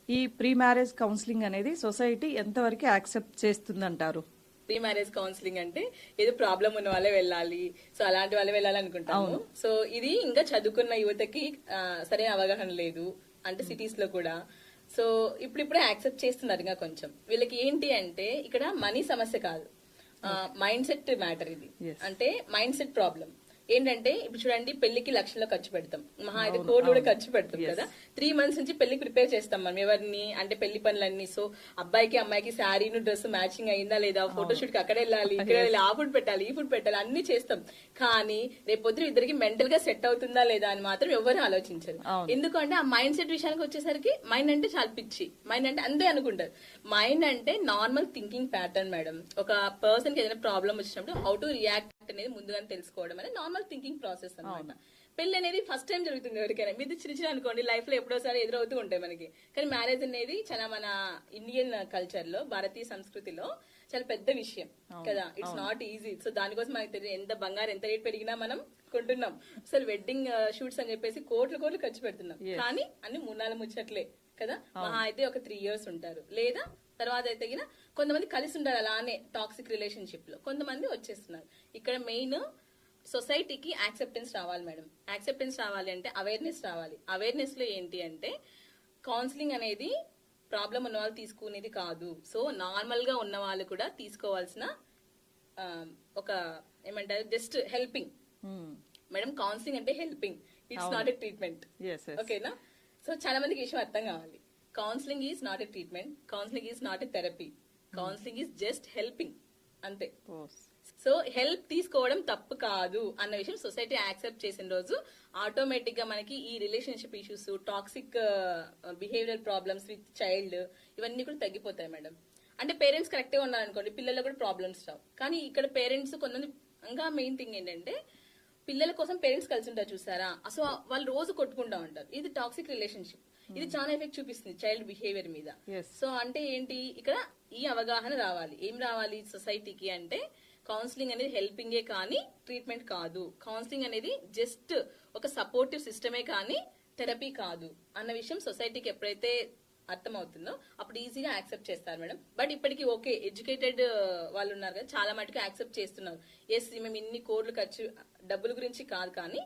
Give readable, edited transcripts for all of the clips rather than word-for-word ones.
ఈ pre marriage counselling అనేది society ఎంతవరకు యాక్సెప్ట్ చేస్తుందంటారు? ప్రీ మ్యారేజ్ కౌన్సిలింగ్ అంటే ఏదో ప్రాబ్లం ఉన్న వాళ్ళే వెళ్ళాలి, సో అలాంటి వాళ్ళే వెళ్ళాలి అనుకుంటాము. సో ఇది ఇంకా చదువుకున్న యువతకి సరైన అవగాహన లేదు, అంటే సిటీస్ లో కూడా. సో ఇప్పుడిప్పుడే యాక్సెప్ట్ చేస్తున్నారు ఇంకా కొంచెం. వీళ్ళకి ఏంటి అంటే ఇక్కడ మనీ సమస్య కాదు, మైండ్ సెట్ మ్యాటర్ ఇది. అంటే మైండ్ సెట్ ప్రాబ్లం ఏంటంటే, ఇప్పుడు చూడండి, పెళ్లికి లక్షల్లో ఖర్చు పెడతాం, మహా అయితే కోట్లు కూడా ఖర్చు పెడతాం కదా. 3 months నుంచి పెళ్లికి ప్రిపేర్ చేస్తాం మనం ఎవరిని అంటే పెళ్లి పనులన్నీ. సో అబ్బాయికి అమ్మాయికి శారీను డ్రెస్ మ్యాచింగ్ అయిందా లేదా, ఫోటోషూట్ కి అక్కడ వెళ్ళాలి, ఇక్కడ వెళ్ళాలి, ఆ ఫుడ్ పెట్టాలి, ఈ ఫుడ్ పెట్టాలి, అన్ని చేస్తాం. కానీ రేపొద్దు ఇద్దరికి మెంటల్ గా సెట్ అవుతుందా లేదా అని మాత్రం ఎవరు ఆలోచించరు. ఎందుకంటే ఆ మైండ్ సెట్ విషయానికి వచ్చేసరికి మైండ్ అంటే చాలా పిచ్చి, మైండ్ అంటే అంతే అనుకుంటారు. మైండ్ అంటే నార్మల్ థింకింగ్ ప్యాటర్న్ మేడం. ఒక పర్సన్ కి ఏదైనా ప్రాబ్లం వచ్చినప్పుడు హౌ టు రియాక్ట్ అనేది ముందుగానే తెలుసుకోవడం అనేది నార్మల్ థింకింగ్ ప్రాసెస్ అన్నమాట. పెళ్లి అనేది ఫస్ట్ టైం జరుగుతుంది ఎవరికైనా, మీది చిన్న చిన్న అనుకోండి, లైఫ్ లో ఎప్పుడోసారి ఎదురవుతూ ఉంటాయి మనకి. కానీ మ్యారేజ్ అనేది చాలా మన ఇండియన్ కల్చర్ లో, భారతీయ సంస్కృతిలో చాలా పెద్ద విషయం కదా. It's not easy. సో దానికోసం మనకి తెలియదు ఎంత బంగారం ఎంత రేట్ పెరిగినా మనం కొంటున్నాం. అసలు వెడ్డింగ్ షూట్స్ అని చెప్పేసి కోట్లు ఖర్చు పెడుతున్నాం. కానీ అన్ని 3-4 ముచ్చట్లే కదా. మహా అయితే ఒక 3 years ఉంటారు, లేదా తర్వాత అయితే కొంతమంది కలిసి ఉంటారు అలానే టాక్సిక్ రిలేషన్షిప్ లో, కొంతమంది వచ్చేస్తున్నారు. ఇక్కడ మెయిన్ సొసైటీకి యాక్సెప్టెన్స్ రావాలి మేడం. యాక్సెప్టెన్స్ రావాలి అంటే అవేర్నెస్ రావాలి. అవేర్నెస్ లో ఏంటి అంటే, కౌన్సిలింగ్ అనేది ప్రాబ్లం ఉన్న వాళ్ళు తీసుకునేది కాదు. సో నార్మల్ గా ఉన్న వాళ్ళు కూడా తీసుకోవాల్సిన ఒక ఏమంటారు, జస్ట్ హెల్పింగ్ మేడం. కౌన్సిలింగ్ అంటే helping, it's not a treatment. ఓకేనా? సో చాలా మందికి విషయం అర్థం కావాలి. Counselling is not a treatment, counselling is not a therapy, counselling is just helping అంతే. సో హెల్ప్ తీసుకోవడం తప్పు కాదు అన్న విషయం సొసైటీ యాక్సెప్ట్ చేసిన రోజు ఆటోమేటిక్ గా మనకి ఈ relationship issues, toxic behaviour problems with child, ఇవన్నీ కూడా తగ్గిపోతాయి మేడం. అంటే పేరెంట్స్ కరెక్ట్ గా ఉన్నారనుకోండి, పిల్లలకు కూడా ప్రాబ్లమ్స్ రావు. కానీ ఇక్కడ పేరెంట్స్ కొంతమంది, ఇంకా మెయిన్ థింగ్ ఏంటంటే, పిల్లల కోసం పేరెంట్స్ కలిసి ఉంటారు చూసారా, అసలు వాళ్ళు రోజు కొట్టుకుంటా ఉంటారు. ఇది టాక్సిక్ రిలేషన్షిప్. ఇది చాలా ఎఫెక్ట్ చూపిస్తుంది చైల్డ్ బిహేవియర్ మీద. సో అంటే ఏంటి, ఇక్కడ ఈ అవగాహన రావాలి. ఏం రావాలి సొసైటీకి అంటే, కౌన్సిలింగ్ అనేది హెల్పింగే కానీ ట్రీట్మెంట్ కాదు. కౌన్సిలింగ్ అనేది జస్ట్ ఒక సపోర్టివ్ సిస్టమే కానీ థెరపీ కాదు అన్న విషయం సొసైటీకి ఎప్పుడైతే అర్థమవుతుందో అప్పుడు ఈజీగా యాక్సెప్ట్ చేస్తారు మేడం. బట్ ఇప్పటికీ ఓకే, ఎడ్యుకేటెడ్ వాళ్ళు ఉన్నారు కదా, చాలా మటుకు యాక్సెప్ట్ చేస్తున్నారు. ఎస్, మేము ఇన్ని కోట్లు ఖర్చు, డబ్బుల గురించి కాదు. కానీ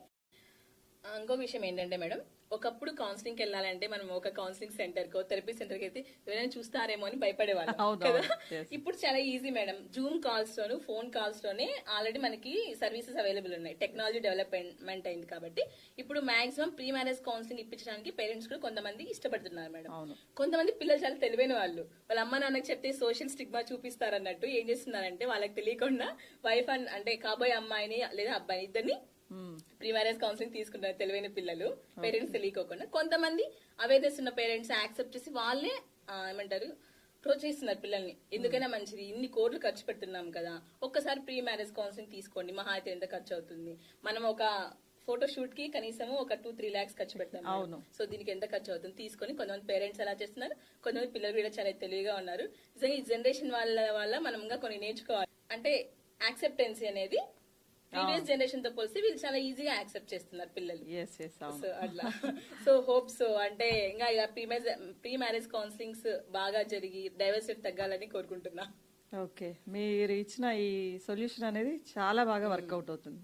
ఇంకో విషయం ఏంటంటే మేడం, ఒకప్పుడు కౌన్సిలింగ్ వెళ్ళాలంటే మనం ఒక కౌన్సిలింగ్ సెంటర్ కో థెరపీ సెంటర్ కి అయితే ఎవరైనా చూస్తారేమో అని భయపడేవాళ్ళం కదా. ఇప్పుడు చాలా ఈజీ మేడం. జూమ్ కాల్స్ లోను, ఫోన్ కాల్స్ లోనే ఆల్రెడీ మనకి సర్వీసెస్ అవైలబుల్ ఉన్నాయి. టెక్నాలజీ డెవలప్మెంట్ అయింది కాబట్టి ఇప్పుడు మాక్సిమం ప్రీ మ్యారేజ్ కౌన్సిలింగ్ ఇప్పించడానికి పేరెంట్స్ కూడా కొంతమంది ఇష్టపడుతున్నారు మేడం. కొంతమంది పిల్లలు చాలా తెలివైన వాళ్ళు, వాళ్ళ అమ్మ నాన్నకి చెప్తే సోషల్ స్టిగ్మా చూపిస్తారన్నట్టు ఏం చేస్తున్నారంటే, వాళ్ళకి తెలియకుండా వైఫ్ అంటే కాబోయే అమ్మాయిని లేదా అబ్బాయిని ఇద్దరిని ప్రీ మ్యారేజ్ కౌన్సిలింగ్ తీసుకుంటారు తెలివైన పిల్లలు, పేరెంట్స్ తెలియకోకుండా. కొంతమంది అవేర్నెస్ ఉన్న పేరెంట్స్ యాక్సెప్ట్ చేసి వాళ్ళే ఏమంటారు, ప్రోత్సహిస్తున్నారు పిల్లల్ని. ఎందుకైనా మంచిది, ఇన్ని కోట్లు ఖర్చు పెడుతున్నాం కదా, ఒక్కసారి ప్రీ మ్యారేజ్ కౌన్సిలింగ్ తీసుకోండి, మహా అయితే ఎంత ఖర్చు అవుతుంది, మనం ఒక ఫోటో షూట్ కి కనీసం ఒక 2-3 lakhs ఖర్చు పెడతాం. సో దీనికి ఎంత ఖర్చు అవుతుంది తీసుకొని కొంతమంది పేరెంట్స్ అలా చేస్తున్నారు. కొంతమంది పిల్లలు కూడా చాలా తెలివిగా ఉన్నారు. నిజంగా ఈ జనరేషన్ వల్ల మనం ఇంకా కొన్ని నేర్చుకోవాలి. అంటే యాక్సెప్టెన్సీ అనేది ప్రీవియస్ జనరేషన్ తో పోలిస్తే వీళ్ళు చాలా ఈజీగా యాక్సెప్ట్ చేస్తున్నారు పిల్లలు. సో అట్లా సో హోప్ సో అంటే ఇంకా ఇలా ప్రీ మ్యారేజ్ కౌన్సిలింగ్స్ బాగా జరిగి డైవర్సిటీ తగ్గాలని కోరుకుంటున్నా. ఓకే, మీరు ఇచ్చిన ఈ సొల్యూషన్ అనేది చాలా బాగా వర్కౌట్ అవుతుంది.